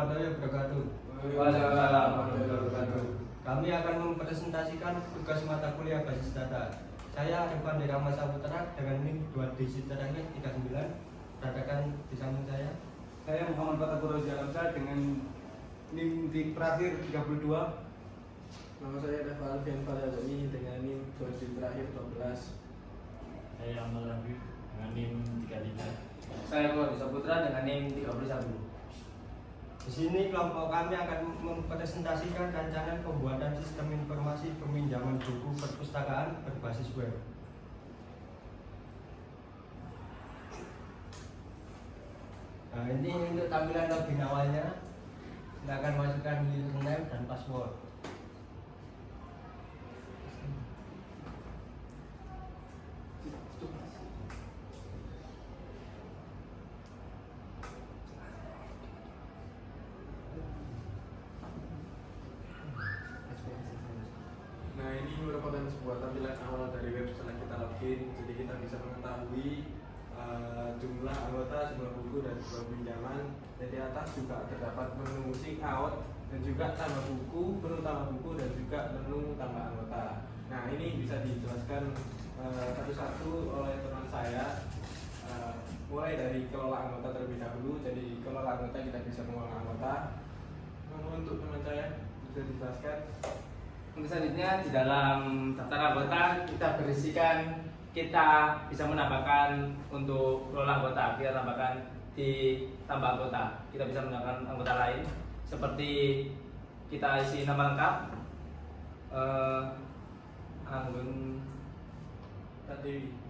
warahmatullahi wabarakatuh. Waalaikumsalam warahmatullahi wabarakatuh. Kami akan mempresentasikan tugas mata kuliah basis data. Saya Irfan Derama Saputra dengan NIM 2 digit terakhir 39. Katakan di samping saya. Saya Muhammad Fatahur Rozi Alamsyah dengan NIM di terakhir 32. Nama saya Reva Alfian Faladani dengan NIM 2 digit terakhir 12. Saya Amal Habib dengan NIM 33. Saya Muhammad Saputra dengan NIM 31. Di sini kelompok kami akan mempresentasikan rancangan pembuatan sistem informasi peminjaman buku perpustakaan berbasis web. Nah, ini untuk tampilan login awalnya. Silakan masukkan username dan password. Nah, ini merupakan sebuah tampilan awal dari web setelah kita login. Jadi kita bisa mengetahui jumlah anggota, jumlah buku, dan jumlah pinjaman. Dan di atas juga terdapat menu sign out dan juga tambah buku, menu tambah buku, dan juga menu tambah anggota. Nah, ini bisa dijelaskan satu-satu oleh teman saya. Mulai dari kelola anggota terlebih dahulu. Jadi kelola anggota kita bisa mengelola anggota. Namun untuk teman saya bisa dijelaskan. Untuk selanjutnya di dalam daftar anggota kita berisikan, kita bisa menambahkan untuk kelola anggota, kita tambahkan di tambah anggota, kita bisa menambahkan anggota lain seperti kita isi nama lengkap, Anggun Tadi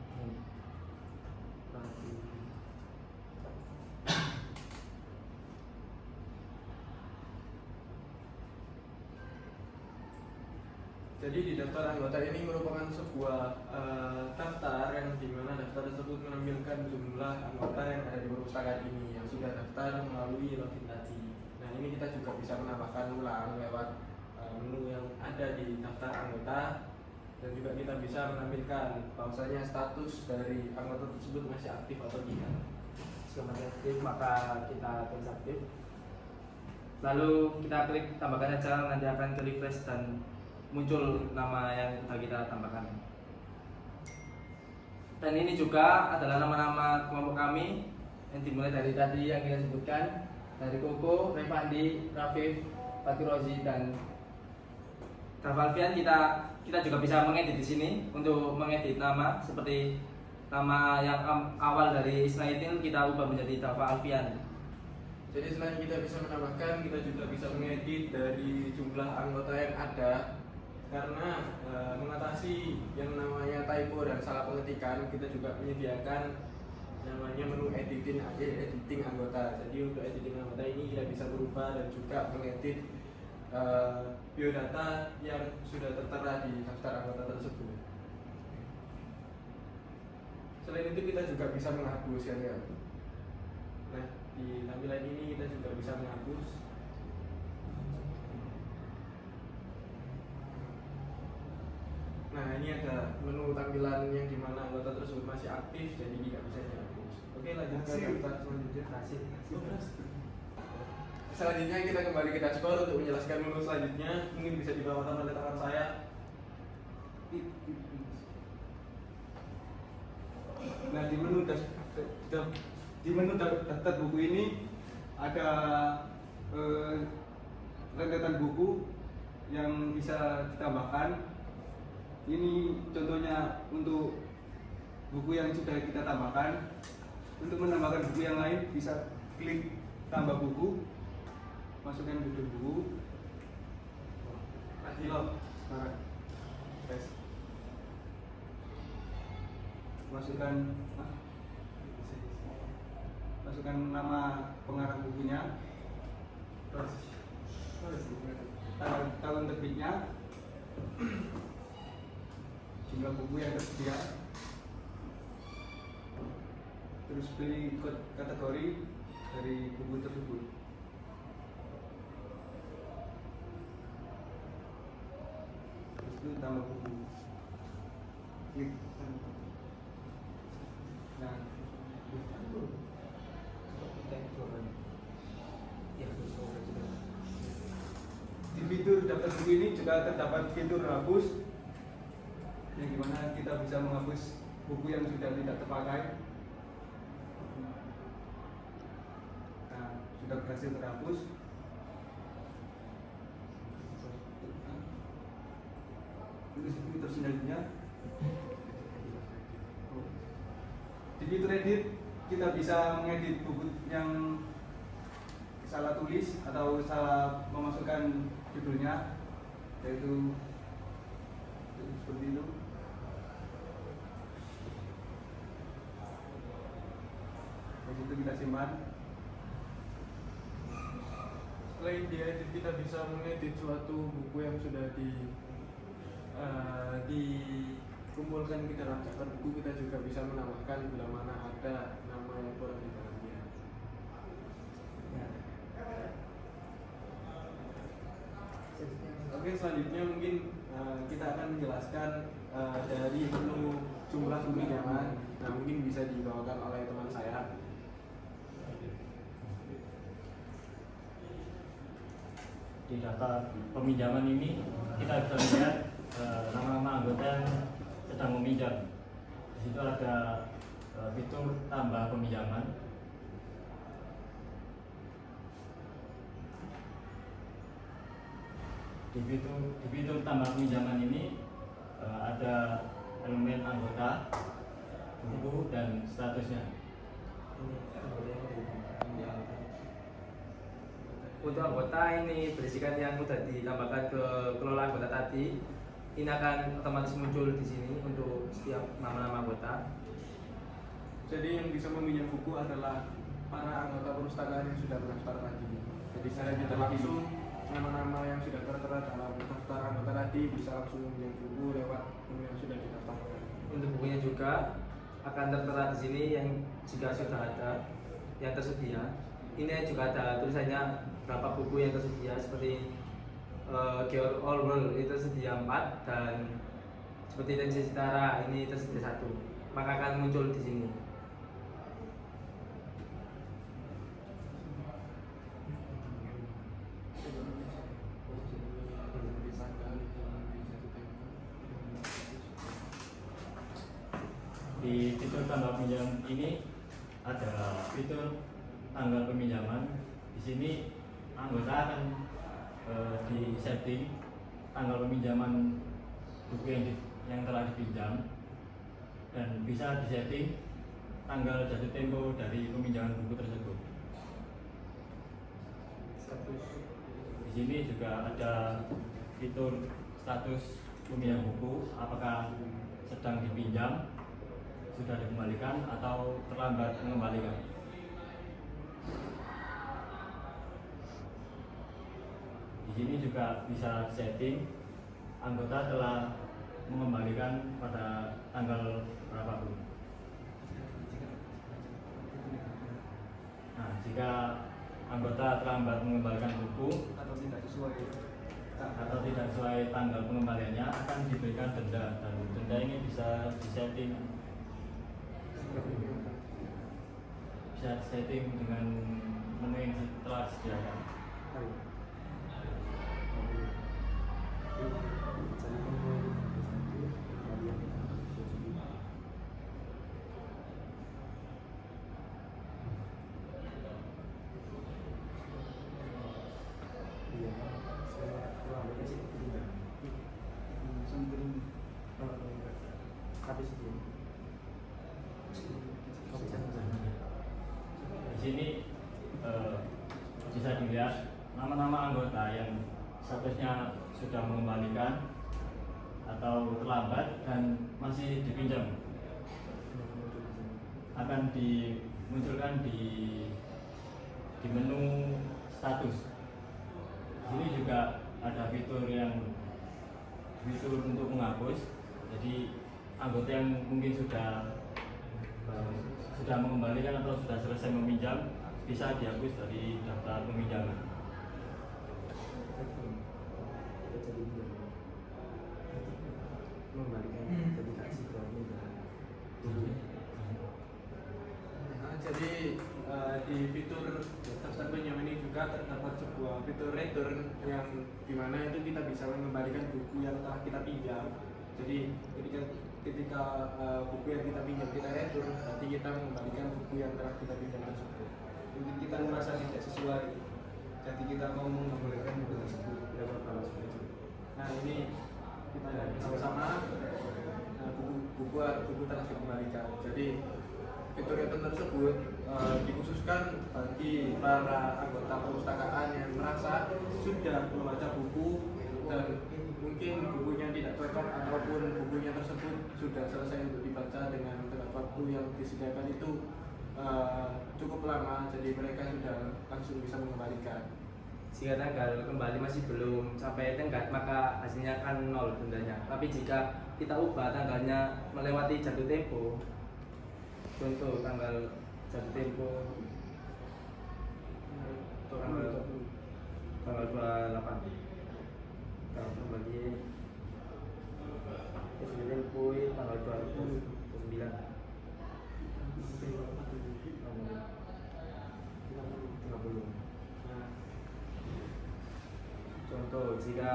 Jadi di daftar anggota ini merupakan sebuah daftar yang dimana daftar tersebut menampilkan jumlah anggota yang ada di perpustakaan ini yang sudah daftar melalui login tadi. Nah, ini kita juga bisa menambahkan ulang lewat menu yang ada di daftar anggota, dan juga kita bisa menampilkan bahwasanya status dari anggota tersebut masih aktif atau tidak. jika masih aktif maka kita tulis aktif. Lalu kita klik tambahkan saja, nanti akan ke refresh dan muncul nama yang sudah kita tambahkan. Dan ini juga adalah nama-nama kelompok kami yang dimulai dari tadi yang kita sebutkan, dari Koko, Revandi, Rafif, Fatih Rozi, dan Alfian. Kita juga bisa mengedit di sini untuk mengedit nama, seperti nama yang awal dari Isnaidil kita ubah menjadi Dafa Alfian. Jadi selain kita bisa menambahkan, kita juga bisa mengedit dari jumlah anggota yang ada. Karena mengatasi yang namanya typo dan salah pengetikan, kita juga menyediakan namanya menu editing anggota. Jadi untuk editing anggota ini kita bisa berubah dan juga mengedit biodata yang sudah tertera di daftar anggota tersebut. Selain itu kita juga bisa menghapus ya. Nah, di tampilan ini kita juga bisa menghapus. Nah, ini ada menu tampilan yang dimana anggota tersebut masih aktif, jadi tidak bisa dihapus. Oke, lanjut ke daftar selanjutnya. Selanjutnya kita kembali ke dashboard untuk menjelaskan menu selanjutnya. Mungkin bisa dibawa oleh tangan saya. Nah, di menu daftar buku ini ada rentetan buku yang bisa ditambahkan. Ini contohnya untuk buku yang sudah kita tambahkan. Untuk menambahkan buku yang lain bisa klik tambah buku, masukkan judul buku. Sekarang. Tes. Masukkan nama pengarang bukunya, tahun terbitnya, jumlah buku yang tersedia, terus pilih kategori dari buku tersebut. Terus itu tambah buku, klik. Nah, Ya, fitur daftar buku ini juga terdapat fitur hapus, yang dimana kita bisa menghapus buku yang sudah tidak terpakai. Nah, sudah berhasil terhapus. Ini fitur selanjutnya. Di fitur edit kita bisa mengedit buku yang salah tulis atau salah memasukkan judulnya, yaitu seperti itu. Dari situ kita simpan. Selain diedit, kita bisa mengedit suatu buku yang sudah dikumpulkan ke dalam daftar buku. Kita juga bisa menambahkan bila mana ada nama yang kurang di dalamnya. Oke, selanjutnya mungkin kita akan menjelaskan dari menu jumlah peminjaman. Nah, mungkin bisa dibawakan oleh teman saya. Di data peminjaman ini kita bisa lihat nama-nama anggota yang sedang meminjam. Di situ ada fitur tambah peminjaman. Di fitur tambah peminjaman ini ada elemen anggota, buku, dan statusnya. Untuk anggota ini berisikan yang sudah ditambahkan ke kelola anggota tadi. Ini akan otomatis muncul di sini untuk setiap nama-nama anggota. Jadi yang bisa meminjam buku adalah para anggota perpustakaan yang sudah mendaftar tadi. Jadi secara tidak langsung nama-nama yang sudah tertera dalam daftar anggota tadi bisa langsung meminjam buku lewat menu yang sudah didaftarkan. Untuk bukunya juga akan tertera di sini yang jika sudah ada yang tersedia. Ini juga ada tulisannya berapa buku yang tersedia, seperti George Orwell itu tersedia 4, dan seperti Tensi Sitara ini tersedia 1, maka akan muncul di sini. Di fitur tambah peminjam ini ada fitur tanggal peminjaman. Di sini anggota akan di setting tanggal peminjaman buku yang telah dipinjam, dan bisa disetting tanggal jatuh tempo dari peminjaman buku tersebut. Di sini juga ada fitur status peminjam buku, apakah sedang dipinjam, sudah dikembalikan, atau terlambat mengembalikan. Di sini juga bisa setting anggota telah mengembalikan pada tanggal berapapun. Nah, jika anggota terlambat mengembalikan buku Atau tidak sesuai tanggal pengembaliannya, akan diberikan denda, dan denda ini bisa disetting dengan menu yang telah disediakan. Di sini bisa dilihat nama-nama anggota yang statusnya sudah mengembalikan atau terlambat dan masih dipinjam, akan dimunculkan di menu status. Di sini juga ada fitur untuk menghapus. Jadi anggota yang mungkin sudah mengembalikan atau sudah selesai meminjam bisa dihapus dari daftar peminjaman. Jadi di fitur daftar pinjam ini juga terdapat terdapat sebuah fitur return yang dimana itu kita bisa mengembalikan buku yang telah kita pinjam. Jadi ketika buku yang kita pinjam kita return, berarti kita mengembalikan buku yang telah kita pinjam tersebut. Jadi kita merasa tidak sesuai, jadi kita mau mengembalikan buku tersebut. Nah ini kita lihat sama-sama. Nah, buku telah dikembalikan. Jadi fitur return tersebut dikhususkan bagi para anggota perpustakaan yang merasa sudah membaca buku dan mungkin bukunya tidak cocok ataupun bukunya tersebut sudah selesai untuk dibaca dengan tenggat waktu yang disediakan itu cukup lama, jadi mereka sudah langsung bisa mengembalikan. Jika tanggal kembali masih belum sampai tenggat, maka hasilnya akan 0 dendanya. Tapi jika kita ubah tanggalnya melewati jatuh tempo, contoh tanggal jatuh tempo tanggal 28, kalau kembali jatuh tempo tanggal 29, 30. Contoh jika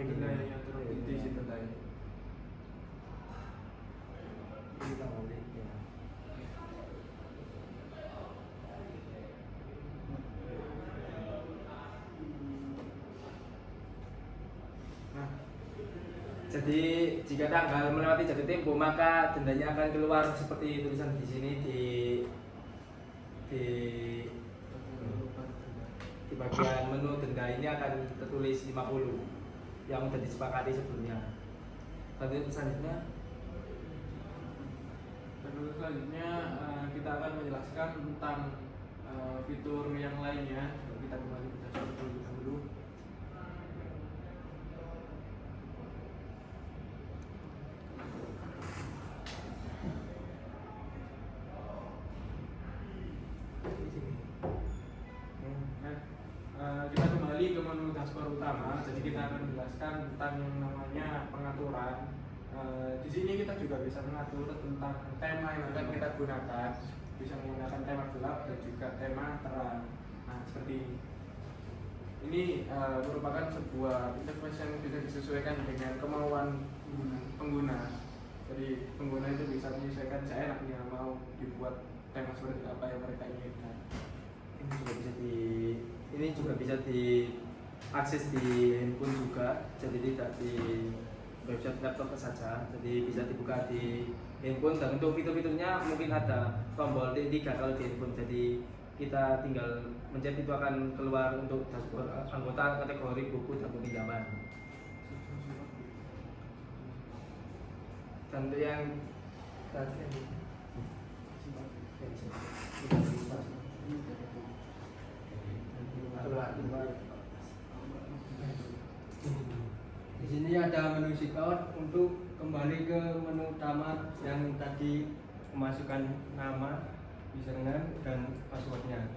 Yang terjadi di situ tadi. Jadi jika tanggal melewati jatuh tempo, maka dendanya akan keluar seperti tulisan di sini di bagian menu denda ini akan tertulis 50 yang sudah disepakati sebelumnya. Lalu selanjutnya kita akan menjelaskan tentang fitur yang lainnya. Kita kembali ke dashboard dulu. Kita kembali ke menu dashboard utama. Jadi kita akan menjelaskan tentang yang namanya pengaturan. Di sini kita juga bisa mengatur tentang tema yang akan kita gunakan. Bisa menggunakan tema gelap dan juga tema terang. Nah, seperti ini merupakan sebuah interface yang bisa disesuaikan dengan kemauan pengguna. Jadi pengguna itu bisa menyesuaikan seenaknya mau dibuat tema seperti apa yang mereka inginkan. ini juga bisa diakses di handphone juga, jadi tidak di website laptop saja, jadi bisa dibuka di handphone. Dan untuk fitur-fiturnya mungkin ada tombol T3 kalau di handphone, jadi kita tinggal mencet itu akan keluar untuk dashboard anggota kategori buku dan pinjaman. Dan untuk yang Di sini ada menu checkout untuk kembali ke menu utama yang tadi memasukkan nama, username dan passwordnya.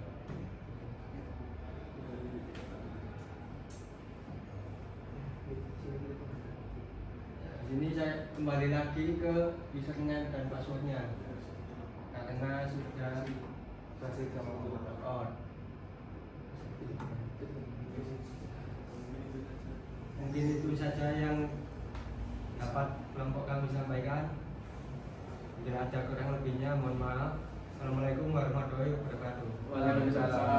Di sini saya kembali lagi ke username dan passwordnya karena sudah berhasil log. Mungkin itu saja yang dapat kelompok kami sampaikan. Jika ada kurang lebihnya mohon maaf. Assalamualaikum warahmatullahi wabarakatuh. Waalaikumsalam.